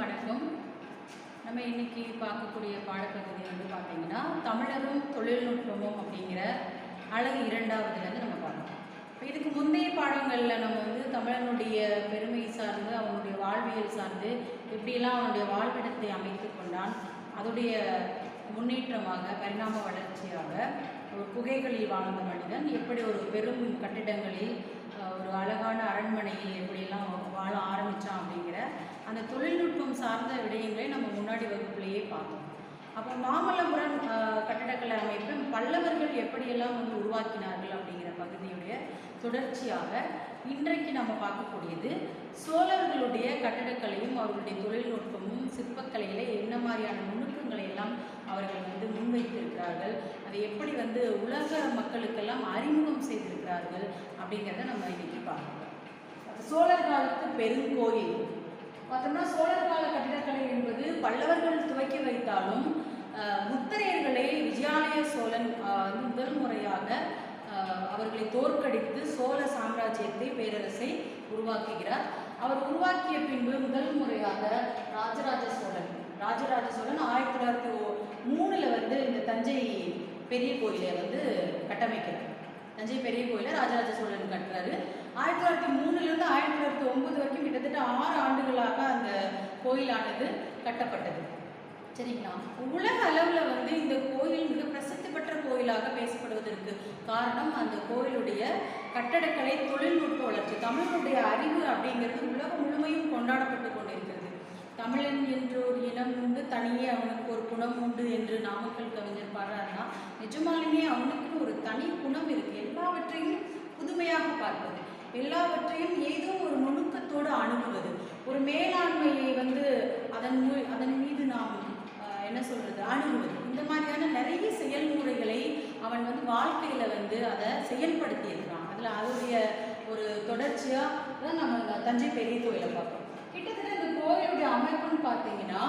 வணக்கம். நம்ம இன்னைக்கு பார்க்கக்கூடிய பாடப்பகுதி பார்த்தீங்கன்னா தமிழரும் தொழில்நுட்பமும் அப்படிங்கிற அழகு 2வதுலேருந்து நம்ம பார்க்கலாம். இப்போ இதுக்கு முந்தைய பாடங்களில் நம்ம தமிழனுடைய பெருமை சார்ந்து அவனுடைய வாழ்வியல் சார்ந்து எப்படியெல்லாம் அவனுடைய வாழ்விடத்தை அமைத்து கொண்டான், அதோடைய முன்னேற்றமாக பரிணாம வளர்ச்சியாக ஒரு குகைகளில் வாழ்ந்த மனிதன் எப்படி ஒரு பெரும் கட்டிடங்களில் ஒரு அழகான அரண்மனையில் எப்படியெல்லாம் வாழ ஆரம்பித்தான் அப்படிங்கிற அந்த தொழில்நுட்பம் சார்ந்த விடயங்களை நம்ம முன்னாடி வகுப்புலேயே பார்த்தோம். அப்போ மாமல்லபுரம் கட்டடக்கலை அமைப்பு பல்லவர்கள் எப்படியெல்லாம் உருவாக்கினார்கள் அப்படிங்கிற பகுதியுடைய தொடர்ச்சியாக இன்றைக்கு நம்ம பார்க்கக்கூடியது சோழர்களுடைய கட்டடக்கலையும் அவர்களுடைய தொழில்நுட்பமும் சிற்பக்கலையில் என்ன மாதிரியான நுணுக்கங்களை எல்லாம் அவர்கள் முன்வைத்திருக்கிறார்கள், அதை எப்படி உலக மக்களுக்கெல்லாம் அறிமுகம் செய்திருக்கிறார்கள் அப்படிங்கிறத நம்ம இன்னைக்கு பார்க்கலாம். சோழர் காலத்து பெருங்கோயில் பார்த்தோம்னா சோழர் கால கட்டிடக்கலை என்பது பல்லவர்கள் துவக்கி வைத்தாலும் முத்தரையர்களை விஜயாலய சோழன் முதல் முறையாக அவர்களை தோற்கடித்து சோழ சாம்ராஜ்யத்தை பேரரசை உருவாக்குகிறார். அவர் உருவாக்கிய பின்பு முதல் முறையாக ராஜராஜ சோழன் 1903 இந்த தஞ்சை பெரிய கோயிலை கட்டமைக்கிறார். தஞ்சை பெரிய கோயிலை ராஜராஜ சோழன் கட்டுறாரு. 1903 1909 வரைக்கும் கிட்டத்தட்ட 6 ஆண்டுகளாக அந்த கோயிலானது கட்டப்பட்டது. சரிங்களா? உலக அளவில் இந்த கோயில் மிக பிரசித்தி பெற்ற கோயிலாக பேசப்படுவதற்கு காரணம் அந்த கோயிலுடைய கட்டடக்கலை தொழில்நுட்ப வளர்ச்சி. தமிழனுடைய அறிவு அப்படிங்கிறது உலகம் முழுமையும் கொண்டாடப்பட்டு கொண்டிருக்கிறது. தமிழன் என்று ஒரு இனம் உண்டு, தனியே அவனுக்கு ஒரு குணம் உண்டு என்று நாமக்கல் கவிஞர் பாடுறாருன்னா நிஜமாலுமே அவனுக்கு ஒரு தனி குணம் இருக்கு. எல்லாவற்றையும் புதுமையாக பார்ப்பது, எல்லாவற்றையும் ஏதோ ஒரு நுணுக்கத்தோடு அணுகுவது, ஒரு மேலாண்மையை அதன் மீது நாம் அணுகுவது, இந்த மாதிரியான நிறைய செயல்முறைகளை அவன் வாழ்க்கையில் அதை செயல்படுத்தி இருக்கிறான். அதில் அதோடைய ஒரு தொடர்ச்சியாக தான் நம்ம தஞ்சை பெரிய கோயிலை பார்ப்போம். கிட்டத்தட்ட இந்த கோயிலுடைய அமைப்புன்னு பார்த்தீங்கன்னா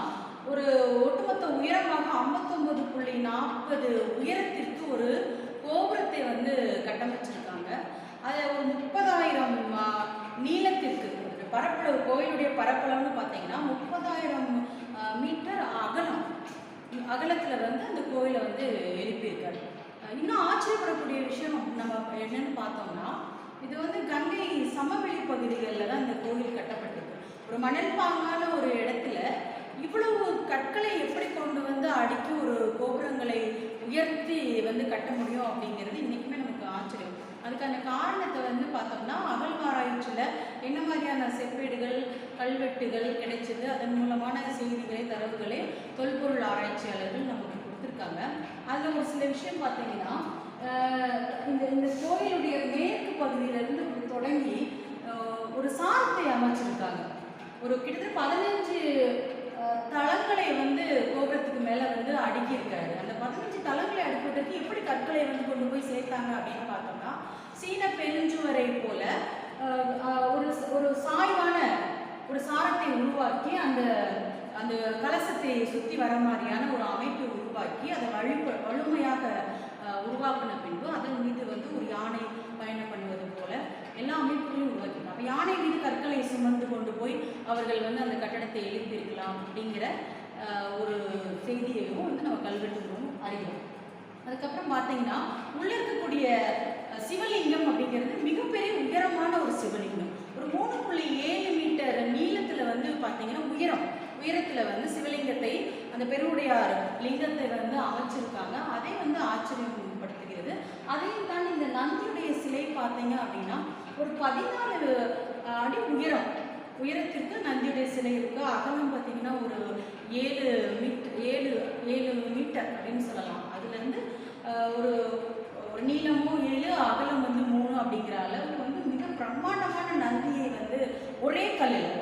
ஒரு ஒட்டுமொத்த உயரமாக 59.40 உயரத்திற்கு ஒரு கோபுரத்தை கட்டமைச்சிருக்காங்க. அதை ஒரு 30,000 நீளத்திற்கு பரப்பளவு, கோயிலுடைய பரப்பளவுன்னு பார்த்தீங்கன்னா 30,000 மீட்டர் அகலத்தில் அந்த கோயிலை எழுப்பியிருக்காரு. இன்னும் ஆச்சரியப்படக்கூடிய விஷயம் நம்ம என்னன்னு பார்த்தோம்னா இது கங்கை சமவெளி பகுதிகளில் தான் இந்த கோயில் கட்டப்பட்டிருக்கு. ஒரு மணல் பாங்கான ஒரு இடத்துல இவ்வளவு கற்களை எப்படி கொண்டு அடுக்கி ஒரு கோபுரங்களை உயர்த்தி கட்ட முடியும் அப்படிங்கிறது இன்றைக்குமே நமக்கு ஆச்சரியம். அதுக்கான காரணத்தை பார்த்தோம்னா அகழ்வாராய்ச்சியில் என்ன மாதிரியான செப்பேடுகள் கல்வெட்டுகள் கிடைச்சது, அதன் மூலமான செய்திகளை தரவுகளை தொல்பொருள் ஆராய்ச்சியாளர்கள் நமக்கு கொடுத்துருக்காங்க. அதில் ஒரு சில விஷயம் பார்த்தீங்கன்னா இந்த கோயிலுடைய மேற்கு பகுதியிலிருந்து தொடங்கி ஒரு சாரத்தை அமைச்சிருக்காங்க. ஒரு கிட்டத்தட்ட 15 தளங்களை கோபுரத்துக்கு மேலே அடுக்கியிருக்காரு. அந்த 15 தளங்களை அடுக்குவதற்கு எப்படி கற்களை கொண்டு போய் சேர்த்தாங்க அப்படின்னு பார்த்தோம்னா சீன பெருஞ்சுவரை போல ஒரு சாய்வான ஒரு சாரத்தை உருவாக்கி அந்த கலசத்தை சுற்றி வர மாதிரியான ஒரு அமைப்பை உருவாக்கி அதை வலிமையாக உருவாக்கின பின்பு அதன் மீது ஒரு யானை பயணம் பண்ணுவது போல எல்லா அமைப்புகளையும் உருவாக்கினாங்க. அப்போ யானை மீது கற்களை சுமந்து கொண்டு போய் அவர்கள் அந்த கட்டடத்தை எழுப்பியிருக்கலாம் அப்படிங்கிற ஒரு செய்தியையும் நம்ம கல்வெட்டுகளும் அறிவோம். அதுக்கப்புறம் பார்த்தீங்கன்னா உள்ள இருக்கக்கூடிய சிவலிங்கம் அப்படிங்கிறது மிகப்பெரிய உயரமான ஒரு சிவலிங்கம். ஒரு 3.7 மீட்டர் நீளத்தில் பார்த்தீங்கன்னா உயரத்தில் சிவலிங்கத்தை அந்த பெருவுடையார் லிங்கத்தை அமைச்சிருக்காங்க. அதை ஆச்சரியப்படுத்துகிறது. அதையும் தாண்டி இந்த நந்தியுடைய சிலை பார்த்தீங்க அப்படின்னா ஒரு 14 அடி உயரத்திற்கு நந்தியுடைய சிலை இருக்குது. அகலம் பார்த்தீங்கன்னா ஒரு 7 மீட்டர் அப்படின்னு சொல்லலாம். அதுலேருந்து ஒரு நீளமும் 7 அகலம் 3 அப்படிங்கிற அளவுக்கு மிக பிரம்மாண்டமான நந்தியை ஒரே கல்லில்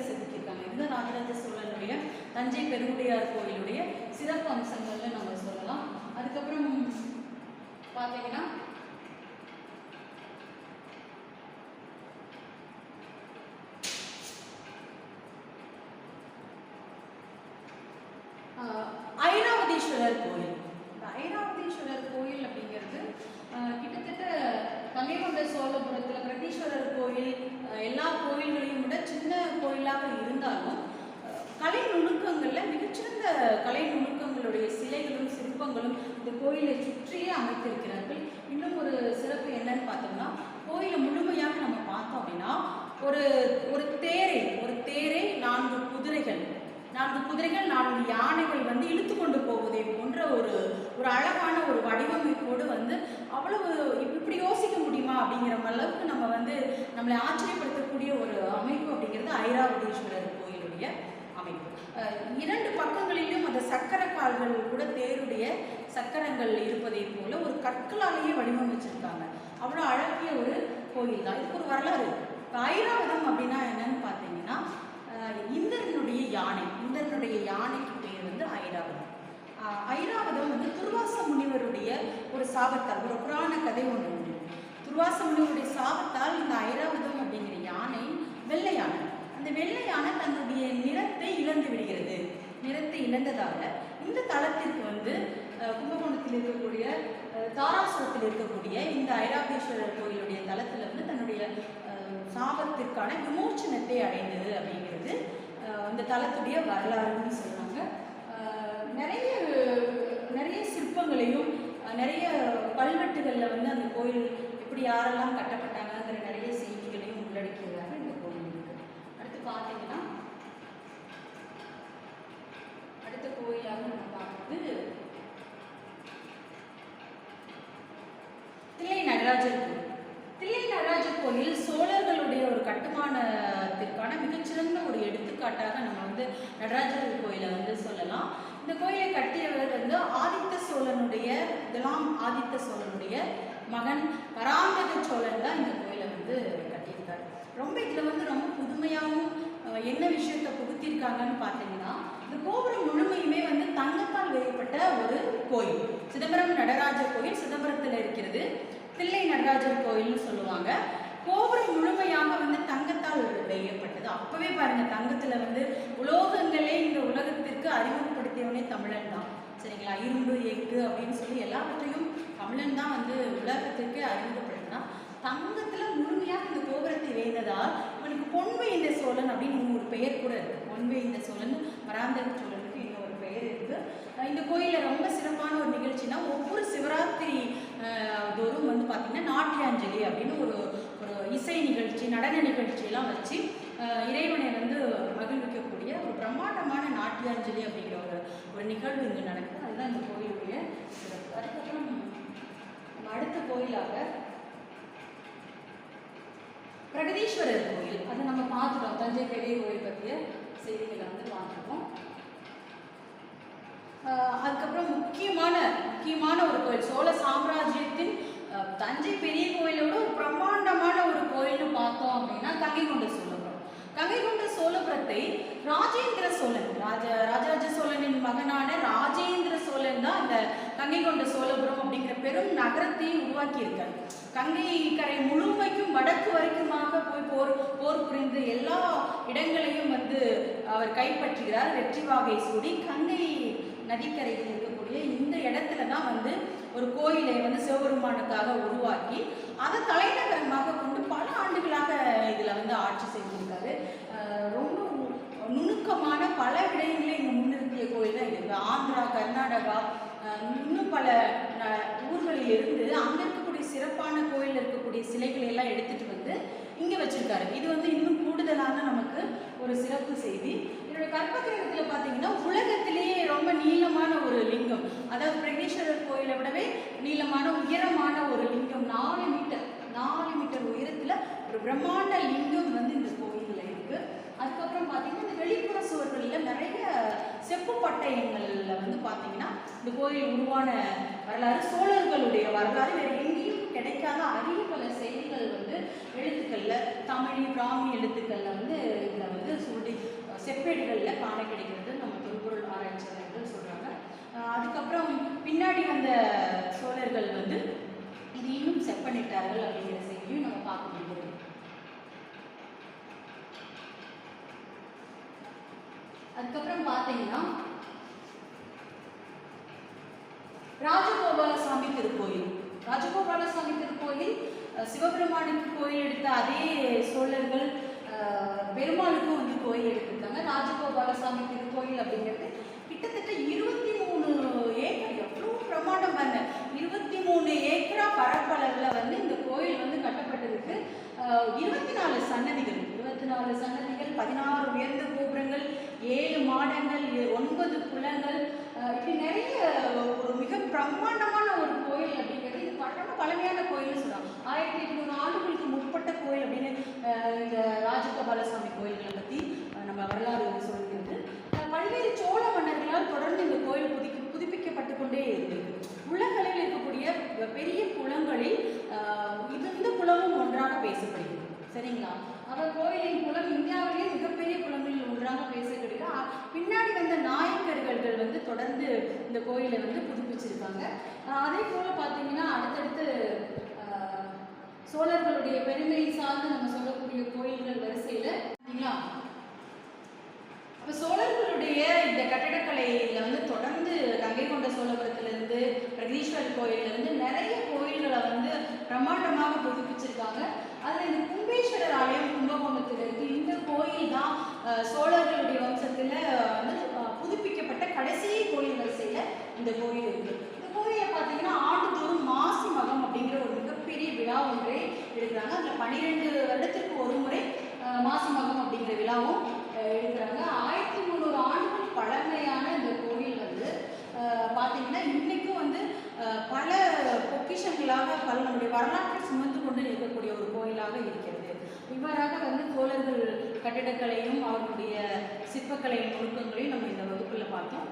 செதுக்கியிருக்காங்க. இதுதான் ராஜராஜ சோழனுடைய தஞ்சை பெருவுடையார் கோயிலுடைய சிறப்பு அம்சங்கள்ல நம்ம சொல்லலாம். அதுக்கப்புறம் பார்த்தீங்கன்னா ஐராவதீஸ்வரர் கோயில். இந்த ஐராவதீஸ்வரர் கோயில் அப்படிங்கிறது கிட்டத்தட்ட கங்கை கொண்ட சோழபுரத்தில் பிரதீஸ்வரர் கோயில் எல்லா கோயில்களையும் விட சின்ன கோயிலாக இருந்தாலும் ஆண்டுகளில் மிகச்சிறந்த கலை நுணுக்கங்களுடைய சிலைகளும் சிற்பங்களும் இந்த கோயிலை சுற்றியே அமைத்திருக்கிறார்கள். இன்னும் ஒரு சிறப்பு என்னன்னு பார்த்தோம்னா, கோயிலை முழுமையாக நம்ம பார்த்தோம் அப்படின்னா ஒரு ஒரு தேரை 4 குதிரைகள் 4 யானைகள் வந்து இழுத்து கொண்டு போவதை போன்ற ஒரு அழகான ஒரு வடிவமைப்போடு வந்து அவ்வளவு இப்படி யோசிக்க முடியுமா அப்படிங்கிற அளவுக்கு நம்ம வந்து நம்மளை ஆச்சரியப்படுத்தக்கூடிய ஒரு அமைப்பு அப்படிங்கிறது ஐராவதீஸ்வரர் கோயிலுடைய அமைப்பு. 2 பக்கங்களிலும் அந்த சக்கர கால்கள் கூட தேருடைய சக்கரங்கள் இருப்பதை போல ஒரு கற்களாலேயே வடிவமைச்சிருக்காங்க. அவ்வளோ அழகிய ஒரு கோயில் தான். இதுக்கு ஒரு வரலாறு. ஐராவதம் அப்படின்னா என்னன்னு பார்த்தீங்கன்னா, இந்திரனுடைய யானைக்கு பேர் வந்து ஐராவதம். ஐராவதம் வந்து துர்வாச முனிவருடைய ஒரு சாபத்தால், ஒரு புராண கதை ஒன்று உண்டு. துர்வாச முனிவருடைய சாபத்தால் இந்த ஐராவதம் அப்படிங்கிற யானை வெள்ளை யானை, அந்த வெள்ளை யானை தன்னுடைய நிறத்தை இழந்து விடுகிறது. நிறத்தை இழந்ததால இந்த தலத்திற்கு வந்து கும்பகோணத்தில் இருக்கக்கூடிய தாராசுரத்தில் இருக்கக்கூடிய இந்த ஐராவதீஸ்வரர் கோயிலுடைய தலத்தில் வந்து தன்னுடைய சாபத்திற்கான விமோச்சனத்தை அடைந்தது அப்படிங்கிறது இந்த தலத்துடைய வரலாறுன்னு சொல்கிறாங்க. நிறைய சிற்பங்களையும் நிறைய கல்வெட்டுகளில் வந்து அந்த கோயில் எப்படி யாரெல்லாம் கட்டப்பட்டாங்கிற நிறைய செய்திகளையும் உள்ளடக்கியதாக இந்த கோயில் இருக்குது. அடுத்து பார்த்தீங்கன்னா, அடுத்த கோயிலாக நம்ம பார்க்குறது தில்லை நடராஜர் கோயில். தில்லை நடராஜர் கோயில் சோழர்களுடைய ஒரு கட்டுமானத்திற்கான மிகச்சிறந்த ஒரு எடுத்துக்காட்டாக நம்ம வந்து நடராஜர் கோயிலை வந்து சொல்லலாம். இந்த கோயிலை கட்டியவர் வந்து ஆதித்த சோழனுடைய மகன் பராந்தக சோழன் தான் இந்த கோயிலை வந்து கட்டியிருக்காரு. இதில் வந்து ரொம்ப புதுமையாகவும் என்ன விஷயத்தை புகுத்திருக்காங்கன்னு பார்த்தீங்கன்னா, இந்த கோபுரம் முழுமையுமே வந்து தங்கத்தால் வேயப்பட்ட ஒரு கோயில். சிதம்பரம் நடராஜர் கோயில் சிதம்பரத்தில் இருக்கிறது. தில்லை நடராஜர் கோயில்னு சொல்லுவாங்க. கோபுரம் முழுமையாக வந்து தங்கத்தால் வேயப்பட்டது. அப்பவே பாருங்க, தங்கத்துல வந்து உலோகங்களே இந்த உலகத்திற்கு அறிமுகப்படுத்தியவனே தமிழன் தான். சரிங்களா? இரும்பு, எஃகு அப்படின்னு சொல்லி எல்லாவற்றையும் தமிழன் தான் வந்து உலகத்திற்கு அறிமுகப்படுத்தினா. தங்கத்துல முழுமையாக இந்த கோபுரத்தை வேய்ந்ததால் இவனுக்கு பொன்வேய்ந்த சோழன் அப்படின்னு ஒரு பெயர் கூட இருக்கு. பொன்வேய்ந்த சோழன், பராந்தக சோழனுக்கு இன்னொரு பெயர் இருக்கு. இந்த கோயிலில் ரொம்ப சிறப்பான ஒரு நிகழ்ச்சினா, ஒவ்வொரு சிவராத்திரி தோறும் வந்து பார்த்தீங்கன்னா நாட்டியாஞ்சலி அப்படின்னு ஒரு இசை நிகழ்ச்சி, நடன நிகழ்ச்சியெல்லாம் வச்சு இறைவனை வந்து மகிழ்விக்கக்கூடிய ஒரு பிரம்மாண்டமான நாட்டியாஞ்சலி அப்படிங்கிற ஒரு நிகழ்வு இங்கே நடக்குது. அதுதான் இந்த கோயிலுடைய சிறப்பு. அதுக்கப்புறம் நம்ம அடுத்த கோயிலாக பிரகதீஸ்வரர் கோயில், அதை நம்ம பார்த்துட்டோம். தஞ்சை பெரிய கோயில் பற்றிய செய்திகளை வந்து பார்த்துருக்கோம். அதுக்கப்புறம் முக்கியமான ஒரு கோயில், சோழ சாம்ராஜ்யத்தின் தஞ்சை பெரிய கோயிலோட ஒரு பிரம்மாண்டமான ஒரு கோயில்னு பார்த்தோம் அப்படின்னா கங்கை கொண்ட சோழபுரம். கங்கை கொண்ட சோழபுரத்தை ராஜேந்திர சோழன், ராஜராஜ சோழனின் மகனான ராஜேந்திர சோழன் தான் இந்த கங்கை கொண்ட சோழபுரம் அப்படிங்கிற பெரும் நகரத்தை உருவாக்கியிருக்காரு. கங்கை கரை முழுமைக்கும் வடக்கு வரைக்குமாக போய் போர் புரிந்து எல்லா இடங்களையும் வந்து அவர் கைப்பற்றுகிறார். வெற்றி வாகை சூடி கங்கை நதிக்கரையில் இருக்கக்கூடிய இந்த இடத்துல தான் வந்து ஒரு கோயிலை வந்து சிவபெருமானுக்காக உருவாக்கி அதை தலைநகரமாக கொண்டு பல ஆண்டுகளாக இதில் வந்து ஆட்சி செய்திருக்காரு. ரொம்ப நுணுக்கமான பல விடயங்களை இங்கே முன்னிறுத்திய கோயில் தான் இது. ஆந்திரா, கர்நாடகா, இன்னும் பல ஊர்களில் இருந்து அங்கே இருக்கக்கூடிய சிறப்பான கோயிலில் இருக்கக்கூடிய சிலைகளை எல்லாம் எடுத்துகிட்டு வந்து இங்கே வச்சிருக்காரு. இது வந்து இன்னும் கூடுதலான நமக்கு ஒரு சிறப்பு செய்தி. என்னோட கற்பகிரகத்தில் பார்த்தீங்கன்னா உலகத்திலேயே ரொம்ப நீளமான ஒரு லிங்கம், அதாவது பிரகதீஸ்வரர் கோயிலை விடவே நீளமான உயரமான ஒரு லிங்கம், 4 மீட்டர் உயரத்தில் ஒரு பிரம்மாண்ட லிங்கம் வந்து இந்த கோயிலில் இருக்கு. அதுக்கப்புறம் பார்த்தீங்கன்னா இந்த வெளிப்புற சுவர்களில் நிறைய செப்பு பட்டயங்களில் வந்து பார்த்தீங்கன்னா இந்த கோயில் உருவான வரலாறு, சோழர்களுடைய வரலாறு வேறு எங்கேயும் கிடைக்காத அரிய பல செய்திகள் வந்து எழுத்துக்களில், தமிழ் பிராமி எழுத்துக்களில் வந்து இதில் வந்து சொல்லி செப்பேடுகளில் காண கிடைக்கிறது நம்ம தொல்பொருள் ஆராய்ச்சியாளர்கள் சொல்கிறாங்க. அதுக்கப்புறம் பின்னாடி வந்த சோழர்கள் வந்து இது இன்னும் செப்பனிட்டார்கள் அப்படிங்கிற செய்தியும் நம்ம பார்க்க முடிகிறது. அதுக்கப்புறம் பார்த்தீங்கன்னா ராஜகோபாலசாமி திருக்கோயில் சிவபெருமானுக்கு கோயில் எடுத்த அதே சோழர்கள் பெருமாளுக்கும் வந்து கோயில் எடுத்திருக்காங்க. ராஜகோபாலசாமி திருக்கோயில் அப்படிங்கிறது 24 சன்னதிகள், 24 சன்னதிகள், 16 உயர்ந்த கோபுரங்கள், 7 மாடங்கள், 9 குளங்கள், இப்படி நிறைய ஒரு மிக பிரம்மாண்டமான ஒரு கோயில் அப்படிங்கிறது. இது ரொம்ப பழமையான கோயில்னு சொல்றாங்க. 1800 ஆண்டுகளுக்கு முற்பட்ட கோயில் அப்படின்னு இந்த ராஜகோபாலசாமி கோயில்களை பற்றி நம்ம வரலாறு சொல்கிறது. பல்வேறு சோழ மன்னர்களால் தொடர்ந்து இந்த கோயில் புதுப்பிக்கப்பட்டு கொண்டே இருந்திருக்கு. உலகளவில் இருக்கக்கூடிய பெரிய குளங்களில் இந்த குளமும் ஒன்றாக பேசப்படுகிறது. சரிங்களா? அவர் கோயிலின் குளம் இந்தியாவிலேயே மிகப்பெரிய குளங்களில் ஒன்றாக பேசப்படுகிறது. பின்னாடி வந்த நாயக்கர்கள் வந்து தொடர்ந்து இந்த கோயிலை வந்து புதுப்பிச்சிருக்காங்க. அதே போல பார்த்தீங்கன்னா அடுத்தடுத்து சோழர்களுடைய பெருமையை சார்ந்து நம்ம சொல்லக்கூடிய கோயில்கள் வரிசையில் பார்த்தீங்களா, அப்போ சோழர்களுடைய இந்த கட்டடக்கலையில வந்து தொடர்ந்து கங்கை கொண்ட சோழபுரத்திலிருந்து, பிரகதீஸ்வரர் கோயிலிருந்து நிறைய கோயில்களை வந்து பிரம்மாண்டமாக புதுப்பிச்சிருக்காங்க. அதில் இந்த கும்பேஸ்வரர் ஆலயம் கும்பகோணத்தில் இருக்கு. இந்த கோயில் தான் சோழர்களுடைய வம்சத்தில் வந்து புதுப்பிக்கப்பட்ட கடைசி கோயில் வரிசையில் இந்த கோயில் இருக்கு. இந்த கோயிலை பார்த்தீங்கன்னா ஆண்டுதோறும் மாசி மகம் அப்படிங்கிற ஒரு மிகப்பெரிய விழா ஒன்றை எடுக்கிறாங்க. அதில் 12 வருடத்திற்கு ஒரு முறை மாசி மகம் அப்படிங்கிற விழாவும் எடுக்கிறாங்க. 1300 ஆண்டுகள் பழமையான இந்த கோயில் வந்து பார்த்தீங்கன்னா இன்னைக்கும் வந்து பல பொக்கிஷங்களாக பல நம்முடைய வரலாற்றை சுமந்து கொண்டு இருக்கக்கூடிய ஒரு கோயிலாக இருக்கிறது. இவ்வாறாக வந்து சோழர்கள் கட்டிடக்கலையும் அவர்களுடைய சிற்பக்கலையின் நுணுக்கங்களையும் நம்ம இந்த வகுப்பில் பார்த்தோம்.